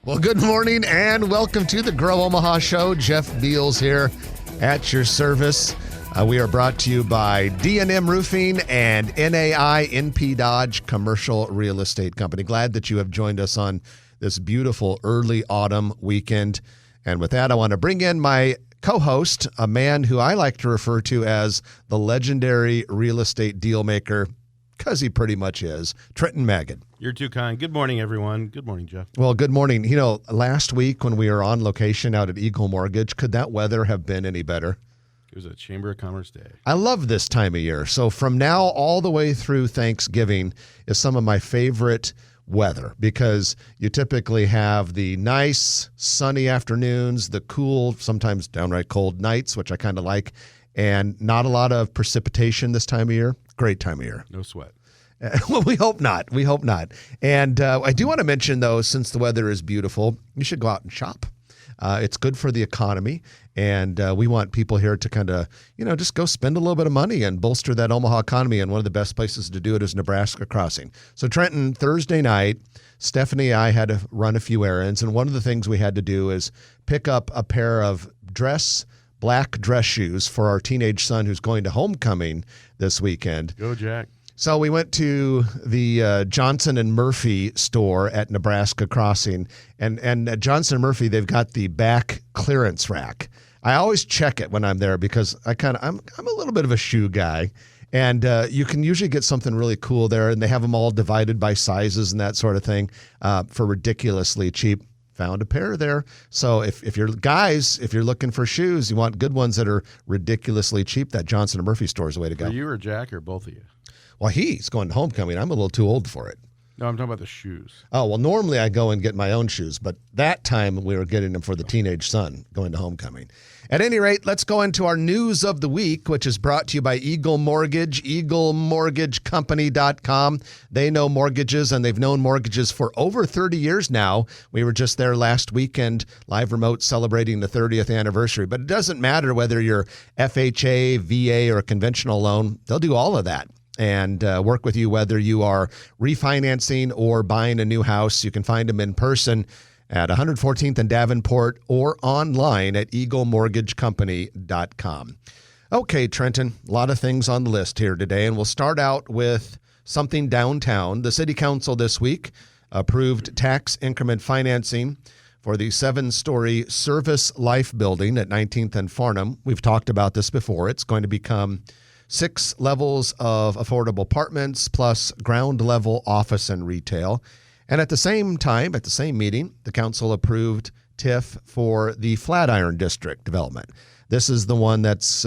Well, good morning and welcome to the Grow Omaha Show. Jeff Beals here at your service. We are brought to you by D&M Roofing and NAI NP Dodge Commercial Real Estate Company. Glad that you have joined us on this beautiful early autumn weekend. And with that, I want to bring in my co-host, a man who I like to refer to as the legendary real estate deal maker, because he pretty much is, Trenton Magid. You're too kind. Good morning, everyone. Good morning, Jeff. Well, good morning. You know, last week when we were on location out at Eagle Mortgage, could that weather have been any better? It was a Chamber of Commerce day. I love this time of year. So from now all the way through Thanksgiving is some of my favorite weather because you typically have the nice sunny afternoons, the cool, sometimes downright cold nights, which I kind of like, and not a lot of precipitation this time of year. Great time of year. No sweat. Well, we hope not. We hope not. And I do want to mention, though, since the weather is beautiful, you should go out and shop. It's good for the economy, and we want people here to kind of, just go spend a little bit of money and bolster that Omaha economy, and one of the best places to do it is Nebraska Crossing. So, Trenton, Thursday night, Stephanie and I had to run a few errands, and one of the things we had to do is pick up a pair of black dress shoes for our teenage son who's going to homecoming this weekend. Go, Jack. So we went to the Johnson & Murphy store at Nebraska Crossing, and at Johnson & Murphy, they've got the back clearance rack. I always check it when I'm there because I'm a little bit of a shoe guy, and you can usually get something really cool there, and they have them all divided by sizes and that sort of thing for ridiculously cheap. Found a pair there. So if you're looking for shoes, you want good ones that are ridiculously cheap, that Johnson & Murphy store is the way to go. For you or Jack or both of you? Well, he's going to homecoming. I'm a little too old for it. No, I'm talking about the shoes. Oh, well, normally I go and get my own shoes, but that time we were getting them for the teenage son going to homecoming. At any rate, let's go into our news of the week, which is brought to you by Eagle Mortgage, EagleMortgageCompany.com. They know mortgages, and they've known mortgages for over 30 years now. We were just there last weekend, live remote, celebrating the 30th anniversary. But it doesn't matter whether you're FHA, VA, or a conventional loan. They'll do all of that and work with you whether you are refinancing or buying a new house. You can find them in person at 114th and Davenport or online at EagleMortgageCompany.com. Okay, Trenton, a lot of things on the list here today, and we'll start out with something downtown. The City Council this week approved tax increment financing for the 7-story Service Life building at 19th and Farnham. We've talked about this before. It's going to become 6 levels of affordable apartments plus ground level office and retail. And at the same time, at the same meeting, the council approved TIF for the Flatiron District development. This is the one that's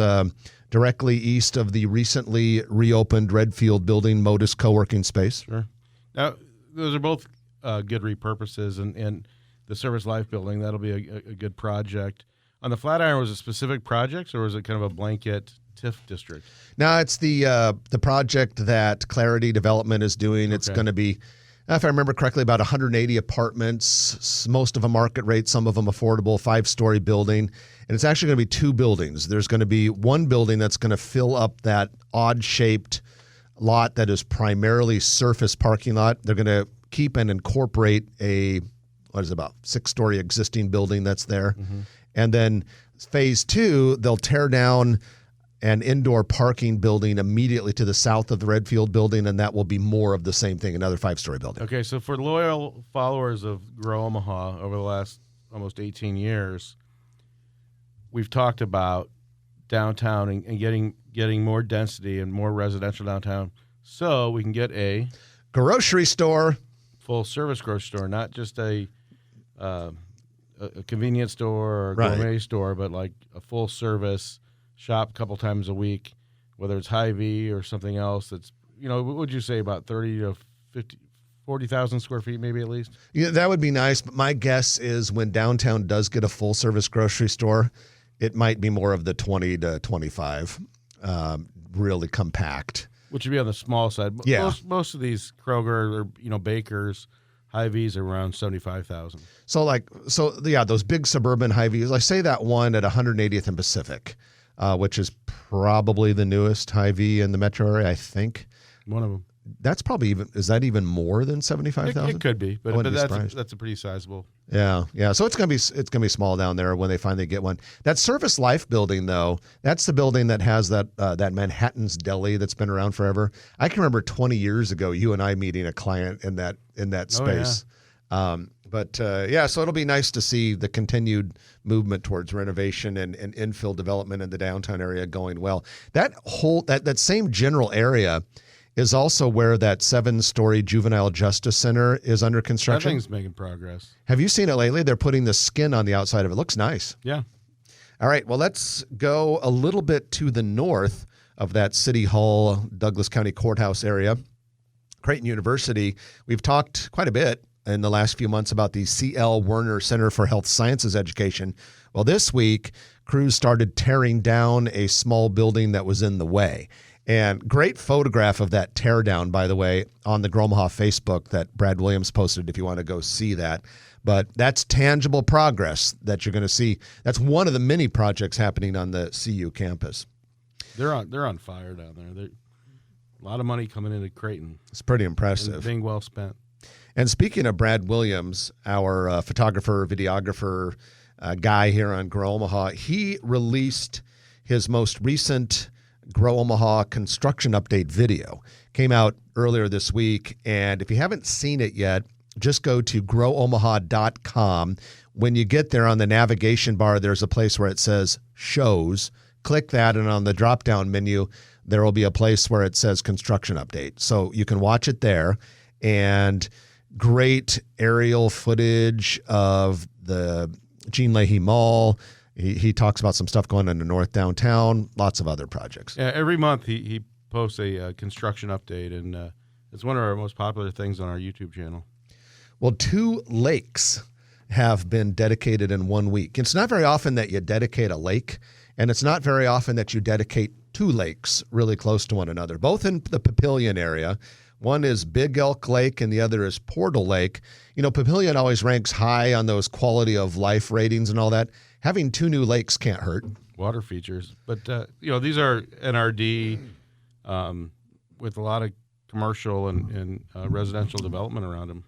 directly east of the recently reopened Redfield building, Modus co-working space. Sure. Now, those are both good repurposes, and the Service Life building, that'll be a good project. On the Flatiron, was it specific projects, or was it kind of a blanket TIF district? No, it's the project that Clarity Development is doing. Okay. It's going to be, if I remember correctly, about 180 apartments, most of them market rate, some of them affordable, 5-story building. And it's actually going to be 2 buildings. There's going to be one building that's going to fill up that odd-shaped lot that is primarily surface parking lot. They're going to keep and incorporate about 6-story existing building that's there. Mm-hmm. And then phase 2, they'll tear down an indoor parking building immediately to the south of the Redfield building, and that will be more of the same thing, another 5-story building. Okay, so for loyal followers of Grow Omaha over the last almost 18 years, we've talked about downtown and getting more density and more residential downtown so we can get a grocery store, full-service grocery store, not just a convenience store or gourmet store, but like a full-service shop a couple times a week, whether it's Hy-Vee or something else that's, what would you say, about 30 to 40,000 square feet maybe at least? Yeah, that would be nice, but my guess is when downtown does get a full-service grocery store, it might be more of the 20 to 25, really compact. Which would be on the small side. Yeah. Most of these Kroger or, Bakers, Hy-Vees are around 75,000. So those big suburban Hy-Vees, I say that one at 180th and Pacific, which is probably the newest Hy-Vee in the metro area, I think. One of them. that's probably is that even more than 75,000? It could be, I but wouldn't be surprised. that's a pretty sizable. Yeah. So it's gonna be small down there when they finally get one. That Service Life building, though, that's the building that has that Manhattan's Deli that's been around forever. I can remember 20 years ago, you and I meeting a client in that space. So it'll be nice to see the continued movement towards renovation and infill development in the downtown area going well. That same general area is also where that 7-story juvenile justice center is under That construction. thing's making progress. Have you seen it lately? They're putting the skin on the outside of it. Looks nice. Yeah. All right. Well, let's go a little bit to the north of that City Hall, Douglas County Courthouse area. Creighton University. We've talked quite a bit in the last few months about the C.L. Werner Center for Health Sciences Education. Well, this week, crews started tearing down a small building that was in the way. And great photograph of that teardown, by the way, on the Grow Omaha Facebook that Brad Williams posted if you want to go see that. But that's tangible progress that you're going to see. That's one of the many projects happening on the CU campus. They're on fire down there. A lot of money coming into Creighton. It's pretty impressive. And being well spent. And speaking of Brad Williams, our photographer, videographer guy here on Grow Omaha, he released his most recent Grow Omaha construction update video. Came out earlier this week, and if you haven't seen it yet, just go to growomaha.com. When you get there on the navigation bar, there's a place where it says shows. Click that, and on the drop-down menu, there will be a place where it says construction update. So you can watch it there, and great aerial footage of the Gene Leahy Mall. He talks about some stuff going on in North Downtown, lots of other projects. Yeah, every month he posts a construction update, and it's one of our most popular things on our YouTube channel. Well, 2 lakes have been dedicated in 1 week. It's not very often that you dedicate a lake, and it's not very often that you dedicate 2 lakes really close to one another, both in the Papillion area. One is Big Elk Lake, and the other is Portal Lake. You know, Papillion always ranks high on those quality of life ratings and all that. Having 2 new lakes can't hurt. Water features. But, these are NRD with a lot of commercial and residential development around them.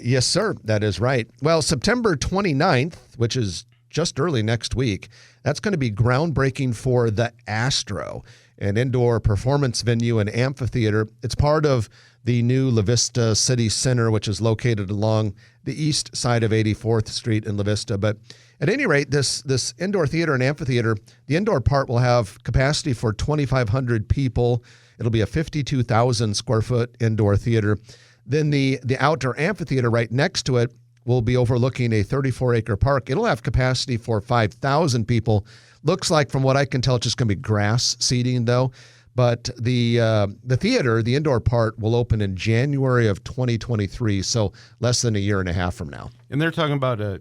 Yes, sir. That is right. Well, September 29th, which is just early next week, that's going to be groundbreaking for the Astro, an indoor performance venue and amphitheater. It's part of the new La Vista City Center, which is located along the east side of 84th Street in La Vista. But at any rate, this indoor theater and amphitheater, the indoor part will have capacity for 2,500 people. It'll be a 52,000 square foot indoor theater. Then the outdoor amphitheater right next to it will be overlooking a 34-acre park. It'll have capacity for 5,000 people. Looks like, from what I can tell, it's just going to be grass seating, though. But the theater, the indoor part, will open in January of 2023, so less than a year and a half from now. And they're talking about a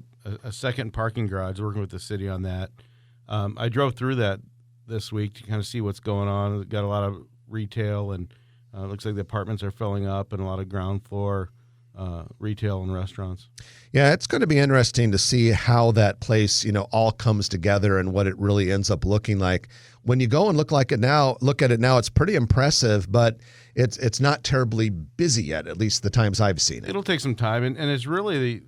second parking garage, working with the city on that. I drove through that this week to kind of see what's going on. We've got a lot of retail, and it looks like the apartments are filling up, and a lot of ground floor retail and restaurants. Yeah, it's going to be interesting to see how that place, all comes together and what it really ends up looking like. When you go and look at it now, it's pretty impressive, but it's not terribly busy yet, at least the times I've seen it. It'll take some time, and it's really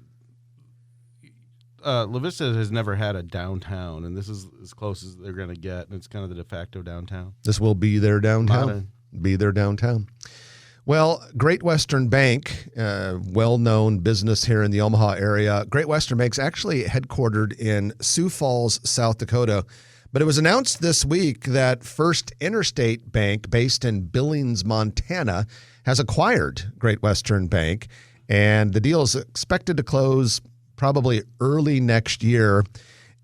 La Vista has never had a downtown, and this is as close as they're going to get, and it's kind of the de facto downtown. This will be their downtown. Modern. Be their downtown. Well, Great Western Bank, well-known business here in the Omaha area. Great Western Bank's actually headquartered in Sioux Falls, South Dakota. But it was announced this week that First Interstate Bank, based in Billings, Montana, has acquired Great Western Bank. And the deal is expected to close probably early next year.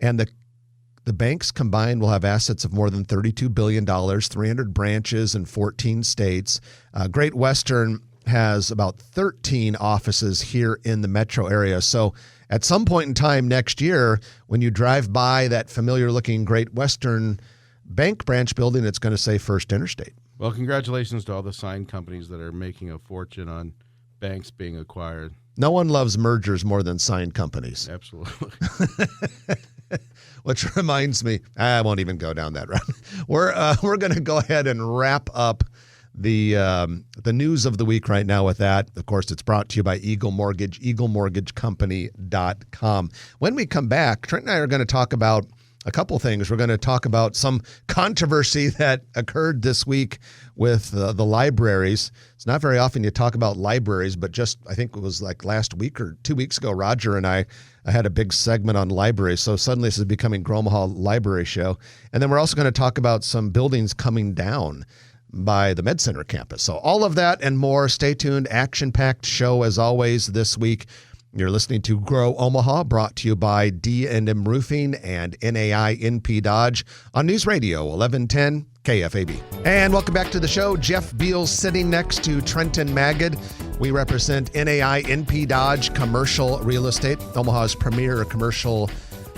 And the banks combined will have assets of more than $32 billion, 300 branches in 14 states. Great Western has about 13 offices here in the metro area. So at some point in time next year, when you drive by that familiar-looking Great Western Bank branch building, it's going to say First Interstate. Well, congratulations to all the sign companies that are making a fortune on banks being acquired. No one loves mergers more than sign companies. Absolutely. Which reminds me, I won't even go down that route. We're going to go ahead and wrap up the news of the week right now with that. Of course, it's brought to you by Eagle Mortgage, eaglemortgagecompany.com. When we come back, Trent and I are going to talk about a couple things. We're going to talk about some controversy that occurred this week with the libraries. It's not very often you talk about libraries, but just I think it was like last week or 2 weeks ago, Roger and I had a big segment on libraries. So suddenly this is becoming Gromaha Library Show. And then we're also going to talk about some buildings coming down by the Med Center campus. So all of that and more. Stay tuned. Action-packed show as always this week. You're listening to Grow Omaha, brought to you by D&M Roofing and NAI NP Dodge on News Radio 1110 KFAB. And welcome back to the show. Jeff Beals sitting next to Trenton Magid. We represent NAI NP Dodge Commercial Real Estate, Omaha's premier commercial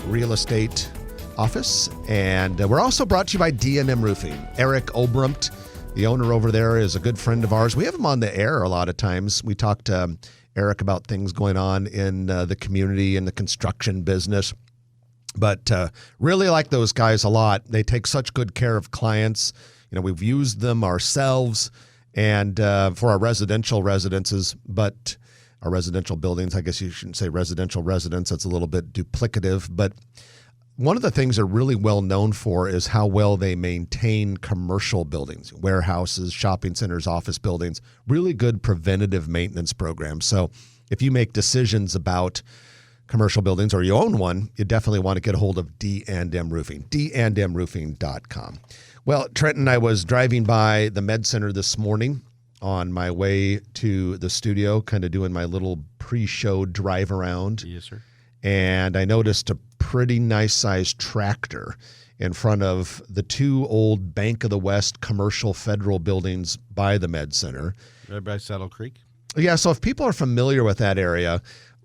real estate office. And we're also brought to you by D&M Roofing. Eric Obrumt, the owner over there, is a good friend of ours. We have him on the air a lot of times. We talk to Eric about things going on in the community and the construction business. But really like those guys a lot. They take such good care of clients. You know, we've used them ourselves and for our residential residences, but our residential buildings, I guess you shouldn't say residential residence. That's a little bit duplicative. But one of the things they're really well known for is how well they maintain commercial buildings, warehouses, shopping centers, office buildings, really good preventative maintenance programs. So if you make decisions about commercial buildings or you own one, you definitely want to get a hold of D&M Roofing, dndmroofing.com. Well, Trent and I was driving by the Med Center this morning on my way to the studio, kind of doing my little pre-show drive around. Yes, sir. And I noticed a pretty nice-sized tractor in front of the two old Bank of the West commercial federal buildings by the Med Center. Right by Saddle Creek? Yeah, so if people are familiar with that area,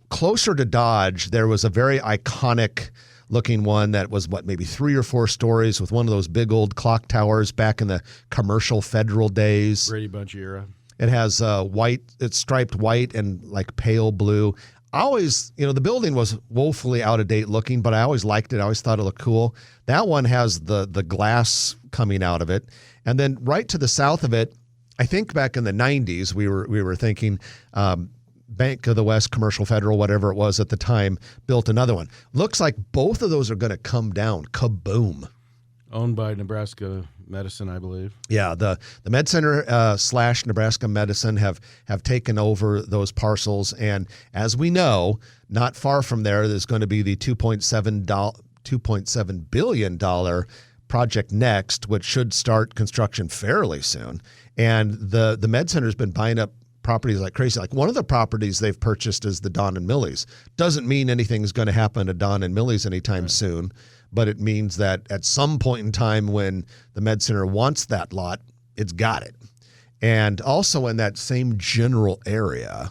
closer to Dodge, there was a very iconic-looking one that was, maybe 3 or 4 stories with one of those big old clock towers back in the commercial federal days. Brady Bunch era. It has it's striped white and like pale blue. I always, the building was woefully out of date looking, but I always liked it. I always thought it looked cool. That one has the glass coming out of it. And then right to the south of it, I think back in the 90s, we were thinking Bank of the West, Commercial Federal, whatever it was at the time, built another one. Looks like both of those are going to come down. Kaboom. Owned by Nebraska Medicine, I believe. Yeah, the Med Center / Nebraska Medicine have taken over those parcels. And as we know, not far from there's going to be the $2.7 billion Project Next, which should start construction fairly soon. And the Med Center's been buying up properties like crazy. Like one of the properties they've purchased is the Don and Millie's. Doesn't mean anything's going to happen to Don and Millie's anytime soon, but it means that at some point in time when the Med Center wants that lot, it's got it. And also in that same general area,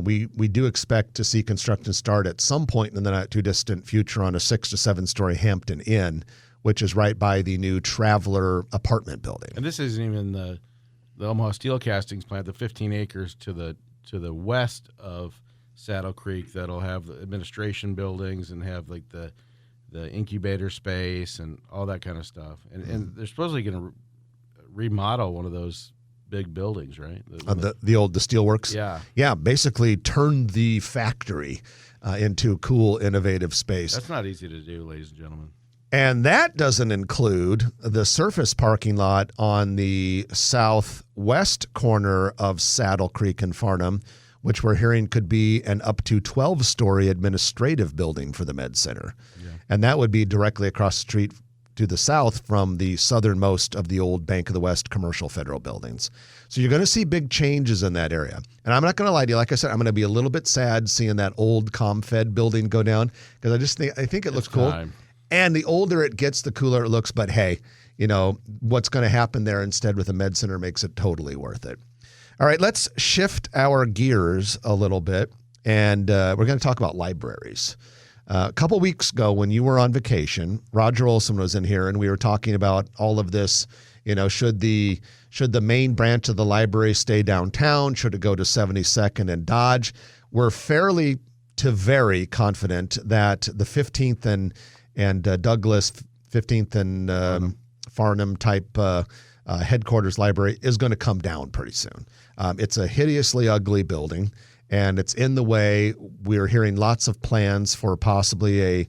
we do expect to see construction start at some point in the not too distant future on a 6 to 7 story Hampton Inn, which is right by the new Traveler apartment building. And this isn't even the Omaha Steel Castings plant, the 15 acres to the west of Saddle Creek that'll have the administration buildings and have like the incubator space and all that kind of stuff. And they're supposedly going to remodel one of those big buildings, right? The steelworks? Yeah, basically turn the factory into cool, innovative space. That's not easy to do, ladies and gentlemen. And that doesn't include the surface parking lot on the southwest corner of Saddle Creek and Farnham, which we're hearing could be an up to 12-story administrative building for the Med Center. Yeah. And that would be directly across the street to the south from the southernmost of the old Bank of the West commercial federal buildings. So you're going to see big changes in that area. And I'm not going to lie to you. Like I said, I'm going to be a little bit sad seeing that old ComFed building go down because I think it looks cool. And the older it gets, the cooler it looks. But hey, what's going to happen there instead with the Med Center makes it totally worth it. All right, let's shift our gears a little bit, and we're going to talk about libraries. A couple weeks ago when you were on vacation, Roger Olson was in here, and we were talking about all of this. Should the main branch of the library stay downtown? Should it go to 72nd and Dodge? We're fairly to very confident that the 15th and Douglas, 15th and Farnham type headquarters library is going to come down pretty soon. It's a hideously ugly building, and it's in the way. We're hearing lots of plans for possibly a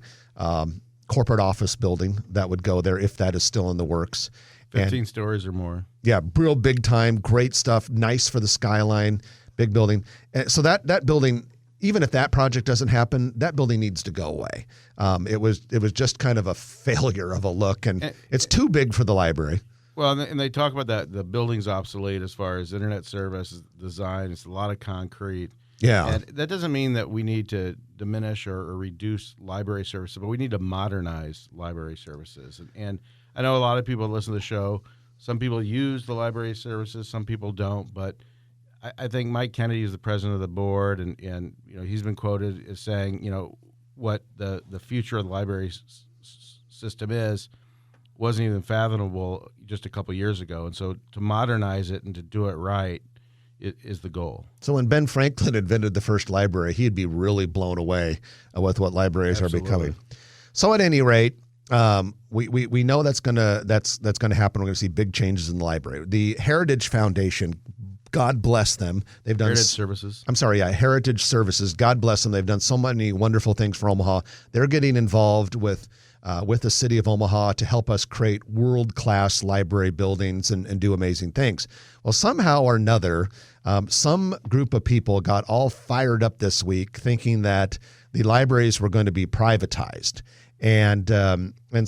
corporate office building that would go there if that is still in the works. 15 stories or more. Yeah, real big time, great stuff, nice for the skyline, big building. And so that building, even if that project doesn't happen, that building needs to go away. It was just kind of a failure of a look, and it's too big for the library. Well, and they talk about that the building's obsolete as far as internet service design. It's a lot of concrete. Yeah. And that doesn't mean that we need to diminish or reduce library services, but we need to modernize library services. And I know a lot of people listen to the show. Some people use the library services, some people don't. But I think Mike Kennedy is the president of the board, and he's been quoted as saying, what the future of the library system wasn't even fathomable just a couple years ago. And so to modernize it and to do it right is the goal. So when Ben Franklin invented the first library, he'd be really blown away with what libraries are becoming. So at any rate, we know that's gonna happen. We're gonna see big changes in the library. The Heritage Foundation, God bless them. They've done Heritage Services. I'm sorry, Heritage Services. God bless them. They've done so many wonderful things for Omaha. They're getting involved with the city of Omaha to help us create world-class library buildings and do amazing things. Well, somehow or another, some group of people got all fired up this week thinking that the libraries were going to be privatized. And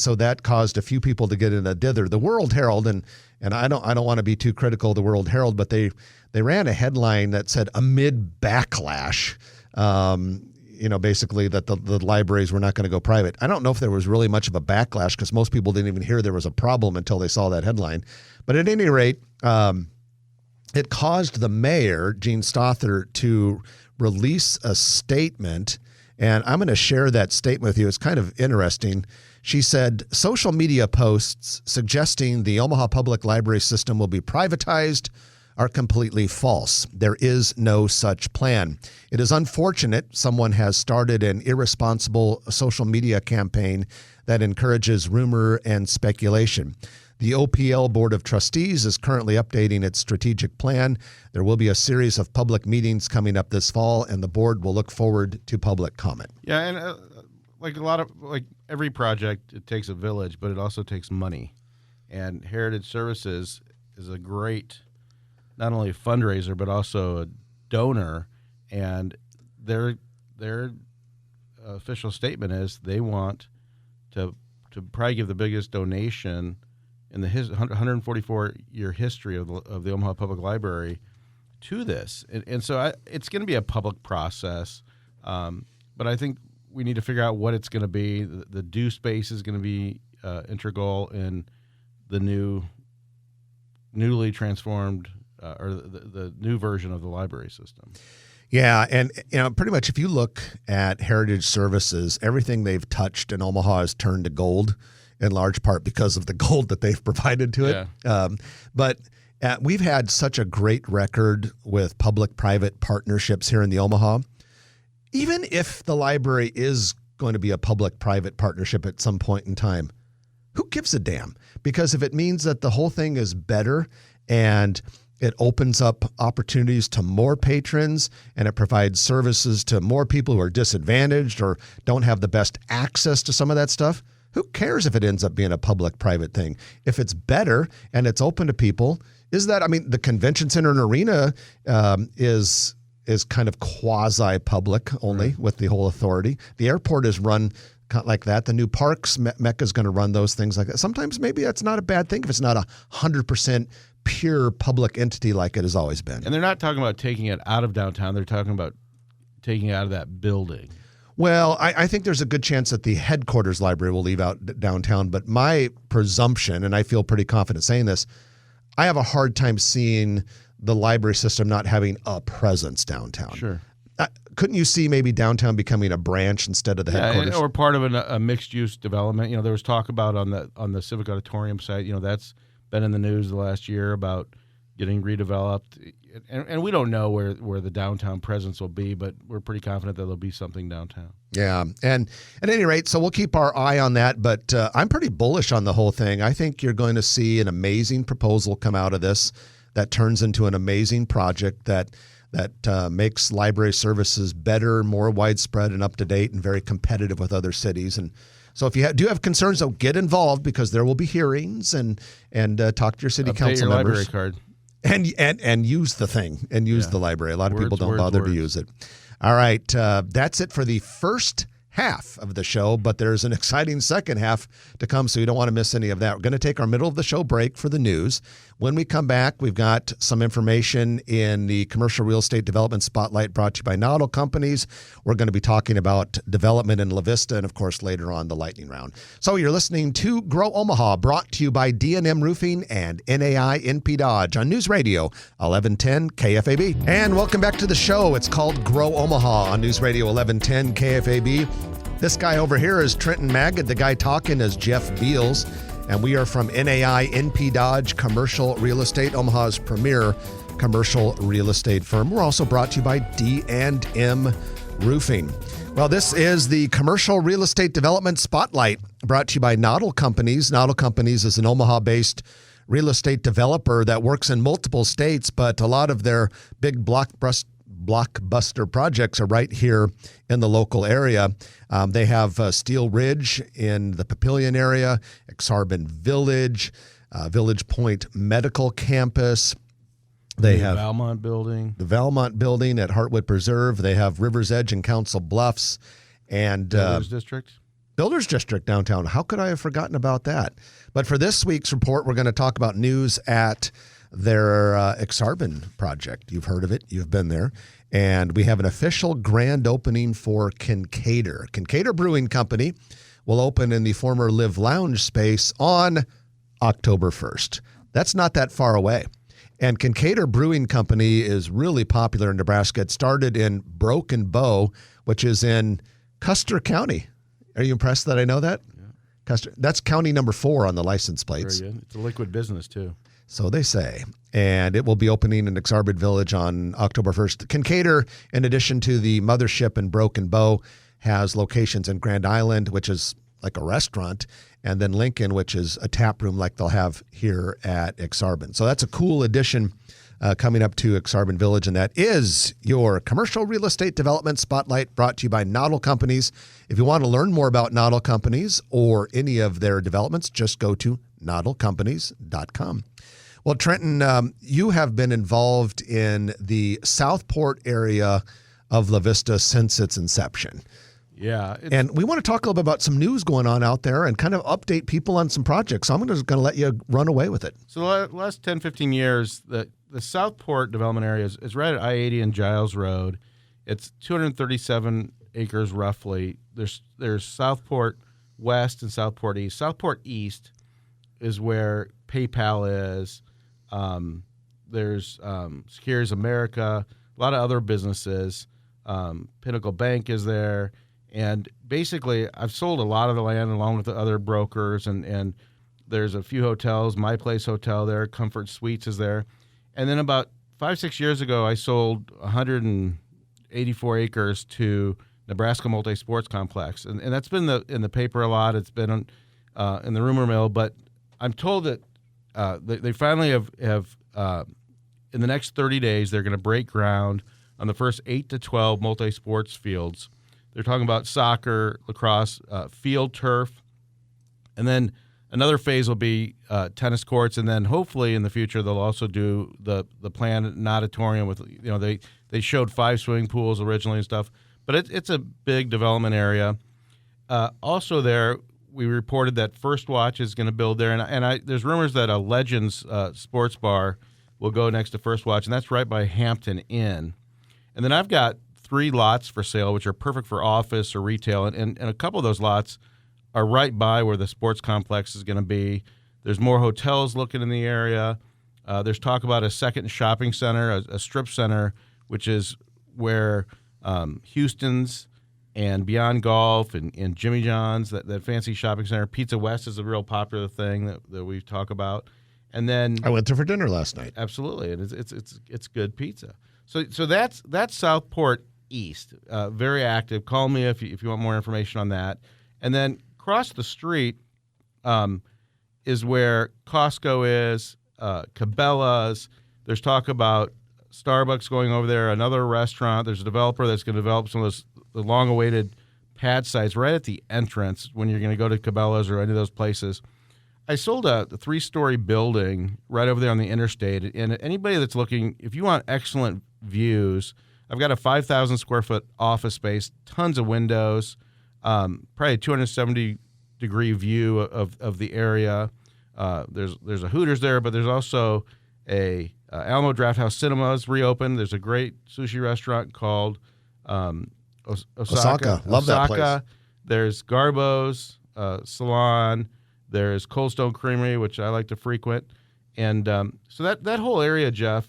so that caused a few people to get in a dither. The World Herald, and I don't want to be too critical of the World Herald, but they ran a headline that said amid backlash, basically that the libraries were not going to go private. I don't know if there was really much of a backlash because most people didn't even hear there was a problem until they saw that headline. But at any rate, it caused the mayor, Gene Stother, to release a statement. And I'm going to share that statement with you. It's kind of interesting. She said, social media posts suggesting the Omaha Public Library system will be privatized are completely false. There is no such plan. It is unfortunate someone has started an irresponsible social media campaign that encourages rumor and speculation. The OPL Board of Trustees is currently updating its strategic plan. There will be a series of public meetings coming up this fall, and the board will look forward to public comment. Yeah, and like every project, it takes a village, but it also takes money. And Heritage Services is a great, not only a fundraiser, but also a donor. And their official statement is they want to probably give the biggest donation in the 144-year history of the Omaha Public Library to this. And so it's going to be a public process, but I think we need to figure out what it's going to be. The due space is going to be integral in the newly transformed or the new version of the library system. Yeah, and pretty much if you look at Heritage Services, everything they've touched in Omaha has turned to gold, in large part because of the gold that they've provided to it. Yeah. But we've had such a great record with public-private partnerships here in the Omaha. Even if the library is going to be a public-private partnership at some point in time, who gives a damn? Because if it means that the whole thing is better and it opens up opportunities to more patrons and it provides services to more people who are disadvantaged or don't have the best access to some of that stuff, who cares if it ends up being a public-private thing? If it's better and it's open to people, the convention center and arena is kind of quasi-public only with the whole authority. The airport is run like that. The new parks, Mecca is going to run those things like that. Sometimes maybe that's not a bad thing if it's not 100% pure public entity like it has always been. And they're not talking about taking it out of downtown. They're talking about taking it out of that building. Well, I think there's a good chance that the headquarters library will leave out downtown, but my presumption, and I feel pretty confident saying this, I have a hard time seeing the library system not having a presence downtown. Sure. Couldn't you see maybe downtown becoming a branch instead of the headquarters? Or part of a mixed-use development. There was talk about on the Civic Auditorium site, that's been in the news the last year about getting redeveloped. And we don't know where the downtown presence will be, but we're pretty confident that there'll be something downtown. Yeah. And at any rate, so we'll keep our eye on that. But I'm pretty bullish on the whole thing. I think you're going to see an amazing proposal come out of this that turns into an amazing project that makes library services better, more widespread and up to date, and very competitive with other cities. And so if you do have concerns, though, get involved, because there will be hearings and talk to your city council your members. library card. And use the thing and use the library. A lot of people don't bother to use it. All right. That's it for the first half of the show, but there's an exciting second half to come, so you don't want to miss any of that. We're going to take our middle of the show break for the news. When we come back, we've got some information in the Commercial Real Estate Development Spotlight brought to you by Noddle Companies. We're going to be talking about development in La Vista and, of course, later on the lightning round. So you're listening to Grow Omaha, brought to you by D&M Roofing and NAI NP Dodge on News Radio 1110 KFAB. And welcome back to the show. It's called Grow Omaha on News Radio 1110 KFAB. This guy over here is Trenton Magid. The guy talking is Jeff Beals. And we are from NAI NP Dodge Commercial Real Estate, Omaha's premier commercial real estate firm. We're also brought to you by D&M Roofing. Well, this is the Commercial Real Estate Development Spotlight, brought to you by Noddle Companies. Noddle Companies is an Omaha-based real estate developer that works in multiple states, but a lot of their big blockbuster projects are right here in the local area. They have Steel Ridge in the Papillion area, Exarban Village, Village Point Medical Campus. They have Valmont Building. The Valmont Building at Hartwood Preserve. They have River's Edge and Council Bluffs. And Builders District. Builders District downtown. How could I have forgotten about that? But for this week's report, we're going to talk about news at their Exarban project. You've heard of it. You've been there. And we have an official grand opening for Kincaidor. Kincaidor Brewing Company will open in the former Live Lounge space on October 1st. That's not that far away. And Kincaidor Brewing Company is really popular in Nebraska. It started in Broken Bow, which is in Custer County. Are you impressed that I know that? Yeah. Custer. That's county number 4 on the license plates. Very good. It's a liquid business, too. So they say. And it will be opening in Exarban Village on October 1st. Kincaidor, in addition to the mothership in Broken Bow, has locations in Grand Island, which is like a restaurant, and then Lincoln, which is a tap room like they'll have here at Exarban. So that's a cool addition coming up to Exarban Village, and that is your Commercial Real Estate Development Spotlight, brought to you by Noddle Companies. If you want to learn more about Noddle Companies or any of their developments, just go to noddlecompanies.com. Well, Trenton, you have been involved in the Southport area of La Vista since its inception. Yeah. And we want to talk a little bit about some news going on out there and kind of update people on some projects. So I'm just going to let you run away with it. So the last 10, 15 years, the Southport development area is right at I-80 and Giles Road. It's 237 acres roughly. There's Southport West and Southport East. Southport East is where PayPal is. There's Securities America, a lot of other businesses. Pinnacle Bank is there. And basically, I've sold a lot of the land along with the other brokers, and there's a few hotels. My Place Hotel there, Comfort Suites is there. And then about 5-6 years ago, I sold 184 acres to Nebraska Multi-Sports Complex. And that's been in the paper a lot. It's been in the rumor mill. But I'm told that they finally have in the next 30 days, they're going to break ground on the first 8 to 12 multi-sports fields. They're talking about soccer, lacrosse, field turf, and then another phase will be tennis courts, and then hopefully in the future they'll also do the planned auditorium with, they showed 5 swimming pools originally and stuff, but it's a big development area. Also there, we reported that First Watch is going to build there, and there's rumors that a Legends sports bar will go next to First Watch, and that's right by Hampton Inn. And then I've got 3 lots for sale, which are perfect for office or retail, and a couple of those lots are right by where the sports complex is going to be. There's more hotels looking in the area. There's talk about a second shopping center, a strip center, which is where Houston's and Beyond Golf and Jimmy John's, that fancy shopping center. Pizza West is a real popular thing that we talk about. And then I went there for dinner last night. absolutely, and it's good pizza. So that's Southport East, very active. Call me if you want more information on that. And then across the street is where Costco is, Cabela's. There's talk about Starbucks going over there, another restaurant. There's a developer that's going to develop some of the long-awaited pad sites right at the entrance when you're going to go to Cabela's or any of those places. I sold a 3-story building right over there on the interstate, and anybody that's looking, if you want excellent views, I've got a 5,000 square foot office space, tons of windows, probably a 270-degree view of the area. There's a Hooters there, but there's also a Alamo Drafthouse Cinemas reopened. There's a great sushi restaurant called Osaka. Love that place. There's Garbo's Salon. There's Cold Stone Creamery, which I like to frequent. And so that whole area, Jeff,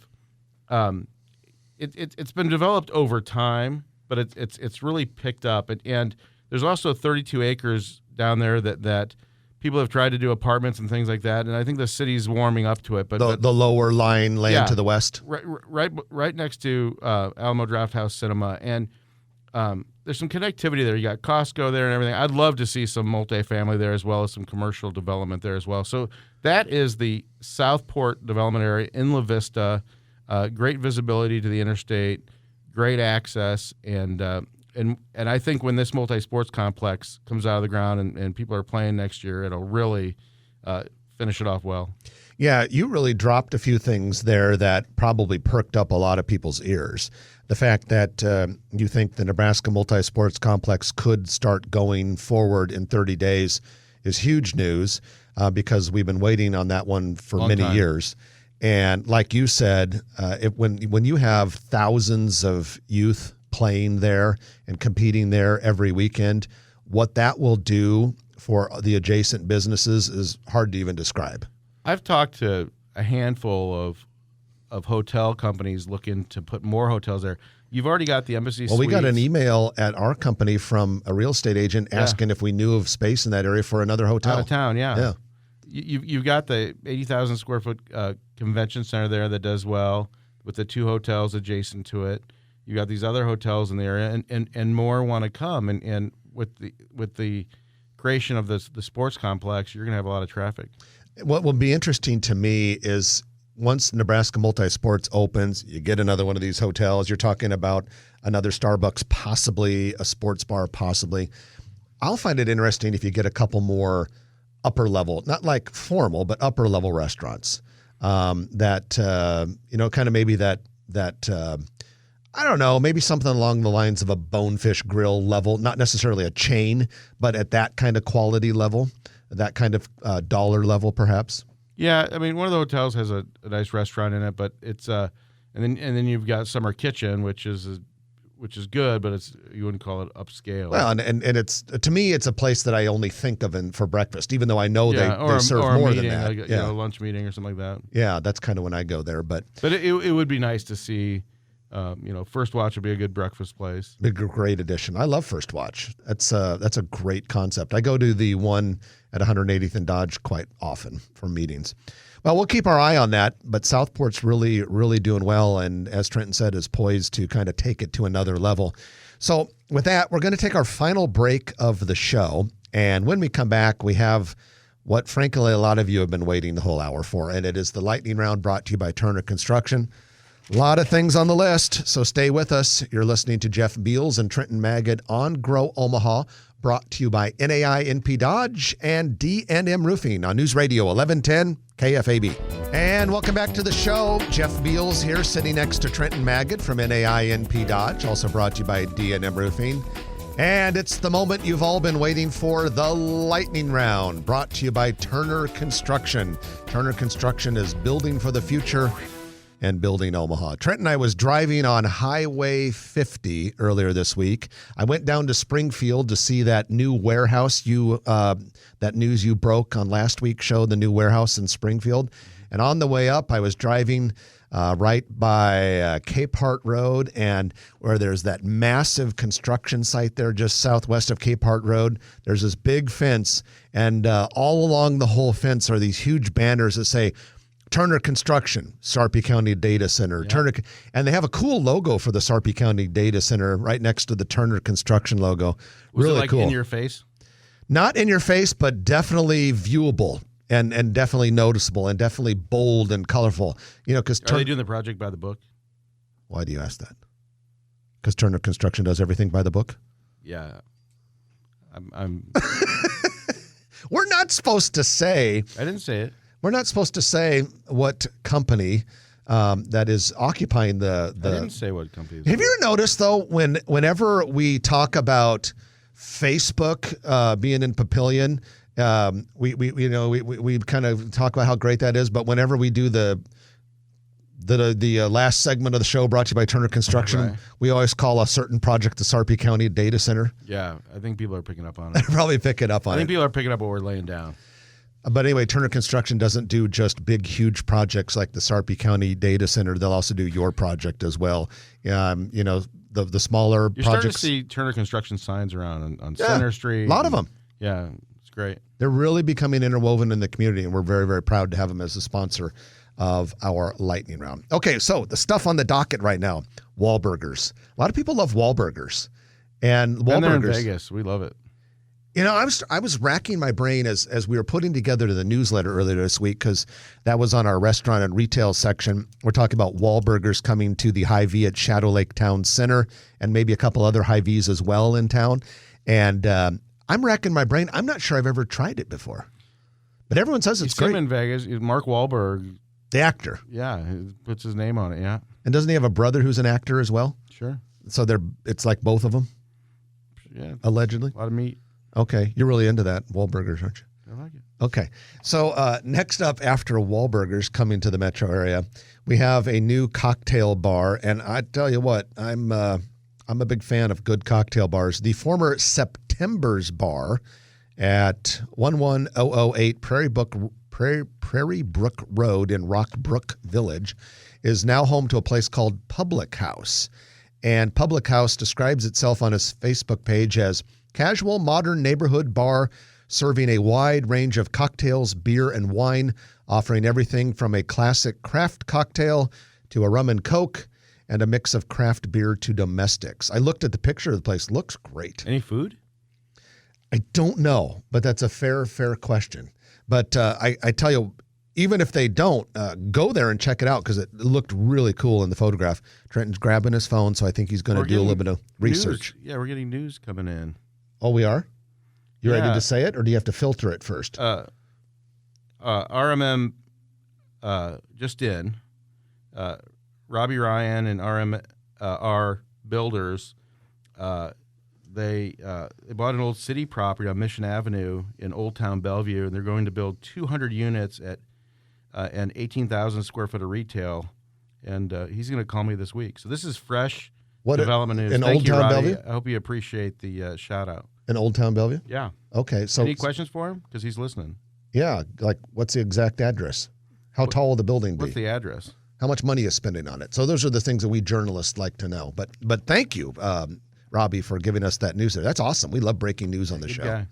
it's been developed over time, but it's really picked up. And there's also 32 acres down there that people have tried to do apartments and things like that, and I think the city's warming up to it. But the lower lying land to the west, right next to Alamo Drafthouse Cinema, and there's some connectivity there. You got Costco there and everything. I'd love to see some multifamily there as well as some commercial development there as well. So that is the Southport development area in La Vista. Great visibility to the interstate, great access, and I think when this multi-sports complex comes out of the ground and people are playing next year, it'll really finish it off well. Yeah, you really dropped a few things there that probably perked up a lot of people's ears. The fact that you think the Nebraska multi-sports complex could start going forward in 30 days is huge news because we've been waiting on that one for many years. And like you said, when you have thousands of youth playing there and competing there every weekend, what that will do for the adjacent businesses is hard to even describe. I've talked to a handful of hotel companies looking to put more hotels there. You've already got the Embassy Well, Suites. we got an email at our company from a real estate agent asking if we knew of space in that area for another hotel. Out of town, yeah. Yeah. You've got the 80,000 square foot convention center there that does well with the 2 hotels adjacent to it. You got these other hotels in the area, and more want to come. And with the creation of the sports complex, you're going to have a lot of traffic. What will be interesting to me is once Nebraska Multi-Sports opens, you get another one of these hotels. You're talking about another Starbucks, possibly a sports bar, possibly. I'll find it interesting if you get a couple more upper level, not like formal, but upper level restaurants that kind of maybe that I don't know, maybe something along the lines of a Bonefish Grill level, not necessarily a chain, but at that kind of quality level, that kind of dollar level, perhaps. Yeah, I mean, one of the hotels has a nice restaurant in it, but it's and then you've got Summer Kitchen, which is good, but you wouldn't call it upscale. Well, and it's, to me, it's a place that I only think of for breakfast, even though I know they serve or more a meeting, than that. like a lunch meeting or something like that. Yeah, that's kind of when I go there, but it would be nice to see. First Watch would be a good breakfast place. A great addition. I love First Watch. That's a great concept. I go to the one at 180th and Dodge quite often for meetings. Well, we'll keep our eye on that, but Southport's really, really doing well, and as Trenton said, is poised to kind of take it to another level. So with that, we're going to take our final break of the show, and when we come back, we have what, frankly, a lot of you have been waiting the whole hour for, and it is the Lightning Round brought to you by Turner Construction. A lot of things on the list, so stay with us. You're listening to Jeff Beals and Trenton Magid on Grow Omaha, brought to you by NAI NP Dodge and D&M Roofing on News Radio 1110 KFAB. And welcome back to the show. Jeff Beals here, sitting next to Trenton Magid from NAI NP Dodge, also brought to you by D&M Roofing. And it's the moment you've all been waiting for, the Lightning Round, brought to you by Turner Construction. Turner Construction is building for the future and building Omaha. Trent and I was driving on Highway 50 earlier this week. I went down to Springfield to see that new warehouse that news you broke on last week's show, the new warehouse in Springfield. And on the way up, I was driving right by Capehart Road, and where there's that massive construction site there just southwest of Capehart Road. There's this big fence, and all along the whole fence are these huge banners that say, Turner Construction, Sarpy County Data Center. Yeah. Turner, and they have a cool logo for the Sarpy County Data Center right next to the Turner Construction logo. Was Really it like cool. in your face? Not in your face, but definitely viewable and definitely noticeable and definitely bold and colorful. Because Are they doing the project by the book? why do you ask that? Because Turner Construction does everything by the book. Yeah. I'm We're not supposed to say. I didn't say it. We're not supposed to say what company that is occupying the. I didn't say what company. Have you ever noticed though, whenever we talk about Facebook being in Papillion, we kind of talk about how great that is, but whenever we do the last segment of the show brought to you by Turner Construction, Right. we always call a certain project the Sarpy County Data Center. Yeah, I think people are picking up on it. They're probably picking up I on think it. people are picking up what we're laying down. But anyway, Turner Construction doesn't do just big, huge projects like the Sarpy County Data Center. They'll also do your project as well. The smaller You're starting to projects. see Turner Construction signs around on Center Street. A lot of them. Yeah, it's great. They're really becoming interwoven in the community, and we're very, very proud to have them as a sponsor of our lightning round. Okay, so the stuff on the docket right now, Wahlburgers. A lot of people love Wahlburgers. And Been there in Wahlburgers. Vegas. We love it. I was racking my brain as we were putting together the newsletter earlier this week, because that was on our restaurant and retail section. We're talking about Wahlburgers coming to the Hy-Vee at Shadow Lake Town Center, and maybe a couple other Hy-Vees as well in town. And I'm racking my brain. I'm not sure I've ever tried it before, but everyone says it's You see him great. in Vegas. Mark Wahlberg. The actor. Yeah, he puts his name on it. Yeah, And doesn't he have a brother who's an actor as well? sure. So it's like both of them, Yeah, allegedly. a lot of meat. Okay. You're really into that, Wahlburgers, aren't you? I like it. Okay. So next up after Wahlburgers coming to the metro area, we have a new cocktail bar. And I tell you what, I'm a big fan of good cocktail bars. The former September's Bar at 11008 Prairie Brook Road in Rockbrook Village is now home to a place called Public House. And Public House describes itself on its Facebook page as casual, modern neighborhood bar serving a wide range of cocktails, beer, and wine, offering everything from a classic craft cocktail to a rum and coke and a mix of craft beer to domestics. I looked at the picture of the place. Looks great. Any food? I don't know, but that's a fair question. But I tell you, even if they don't, go there and check it out, because it looked really cool in the photograph. Trenton's grabbing his phone, so I think he's going to We're do a little getting bit of research. News. Yeah, we're getting news coming in. Oh, we are? You ready Yeah. to say it, or do you have to filter it first? RMM just in. Robbie Ryan and RMR Builders, they bought an old city property on Mission Avenue in Old Town Bellevue, and they're going to build 200 units at and 18,000 square foot of retail. And he's going to call me this week. So this is fresh development news. in Thank Old you, Town Robbie. Bellevue? I hope you appreciate the shout out. In Old Town Bellevue? Yeah. Okay, so Any questions for him? Because he's listening. yeah, like what's the exact address? How tall will the building be? What's the address? How much money is spending on it? So those are the things that we journalists like to know. But thank you, Robbie, for giving us that news there. That's awesome. We love breaking news on the Good show.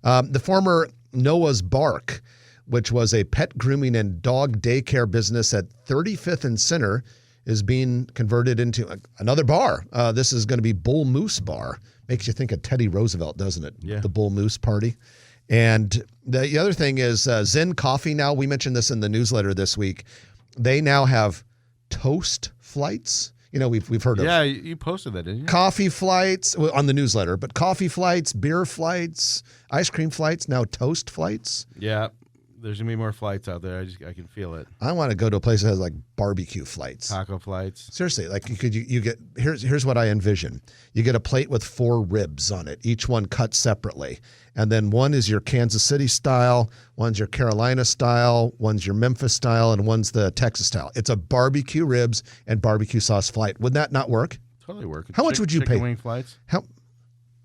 guy. The former Noah's Bark, which was a pet grooming and dog daycare business at 35th and Center, is being converted into another bar. This is going to be Bull Moose Bar. Makes you think of Teddy Roosevelt, doesn't it? Yeah. The Bull Moose Party. And the other thing is Zen Coffee now. We mentioned this in the newsletter this week. They now have toast flights. You know, we've heard of Yeah, you posted that, didn't you? coffee flights on the newsletter, but coffee flights, beer flights, ice cream flights, now toast flights. Yeah. There's going to be more flights out there. I can feel it. I want to go to a place that has like barbecue flights. Taco flights. Seriously, like you get here's what I envision. You get a plate with 4 ribs on it, each one cut separately. And then one is your Kansas City style, one's your Carolina style, one's your Memphis style, and one's the Texas style. It's a barbecue ribs and barbecue sauce flight. Would that not work? Totally work. How much would you chicken pay? wing flights? How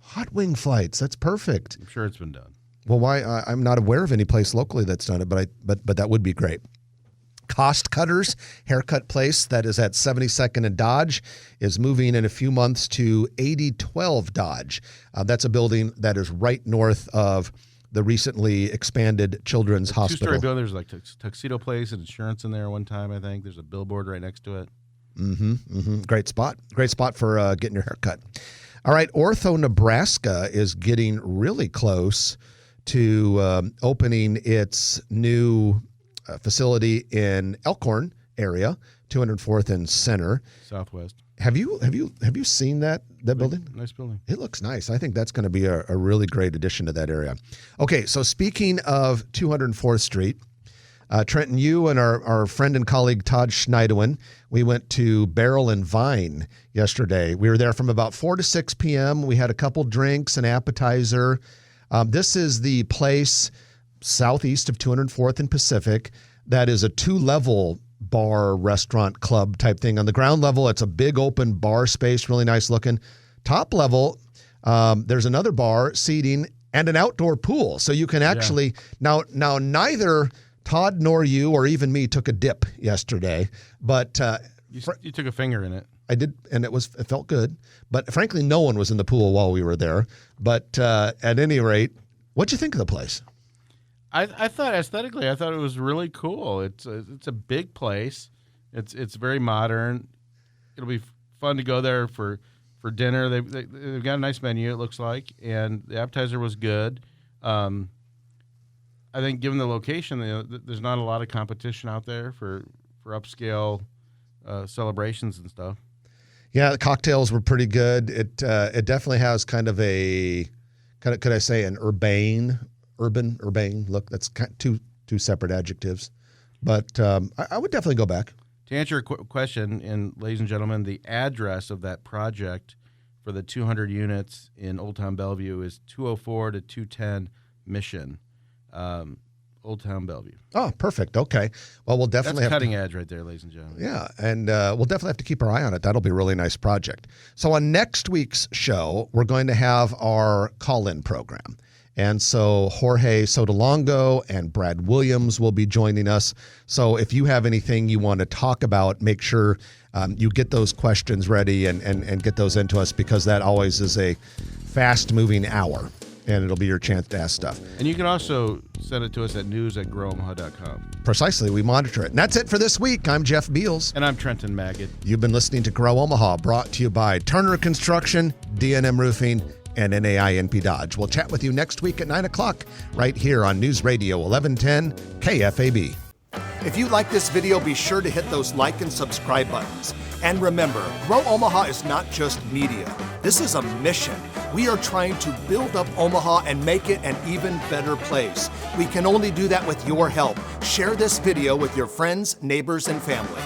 hot wing flights? That's perfect. I'm sure it's been done. Well, why? I'm not aware of any place locally that's done it, but that would be great. Cost Cutters haircut place that is at 72nd and Dodge is moving in a few months to 8012 Dodge. That's a building that is right north of the recently expanded Children's Hospital. Two-story building. There's like Tuxedo Place and insurance in there one time, I think. There's a billboard right next to it. Great spot. Great spot for getting your hair cut. All right, Ortho, Nebraska is getting really close to opening its new facility in Elkhorn area, 204th and Center. Southwest. Have you seen that building? Nice building. It looks nice. I think that's going to be a really great addition to that area. Okay, so speaking of 204th Street, Trenton, you and our friend and colleague Todd Schneidewin, we went to Barrel and Vine yesterday. We were there from about 4 to 6 p.m. We had a couple drinks, an appetizer. This is the place southeast of 204th and Pacific that is a 2-level bar, restaurant, club type thing. On the ground level, it's a big open bar space, really nice looking. Top level, there's another bar, seating, and an outdoor pool. So you can actually, now neither Todd nor you or even me took a dip yesterday, but you took a finger in it. I did, and it felt good. But frankly, no one was in the pool while we were there. But at any rate, what'd you think of the place? I thought aesthetically, I thought it was really cool. It's a big place. It's very modern. It'll be fun to go there for dinner. They've got a nice menu, it looks like, and the appetizer was good. I think given the location, there's not a lot of competition out there for upscale celebrations and stuff. Yeah, the cocktails were pretty good. It definitely has kind of a could I say an urban look. That's two separate adjectives, but I would definitely go back. To answer your question, and ladies and gentlemen, the address of that project for the 200 units in Old Town Bellevue is 204 to 210 Mission, Old Town Bellevue. Oh, perfect. Okay. Well, we'll definitely That's cutting edge right there, ladies and gentlemen. Yeah, and we'll definitely have to keep our eye on it. That'll be a really nice project. So on next week's show, we're going to have our call-in program. And so Jorge Sotolongo and Brad Williams will be joining us. So if you have anything you want to talk about, make sure you get those questions ready and get those into us, because that always is a fast-moving hour, and it'll be your chance to ask stuff. And you can also send it to us at news@growomaha.com. Precisely. We monitor it. And that's it for this week. I'm Jeff Beals. And I'm Trenton Magid. You've been listening to Grow Omaha, brought to you by Turner Construction, D&M Roofing, and NAI NP Dodge. We'll chat with you next week at 9 o'clock right here on News Radio 1110 KFAB. If you like this video, be sure to hit those like and subscribe buttons. And remember, Grow Omaha is not just media. This is a mission. We are trying to build up Omaha and make it an even better place. We can only do that with your help. Share this video with your friends, neighbors, and family.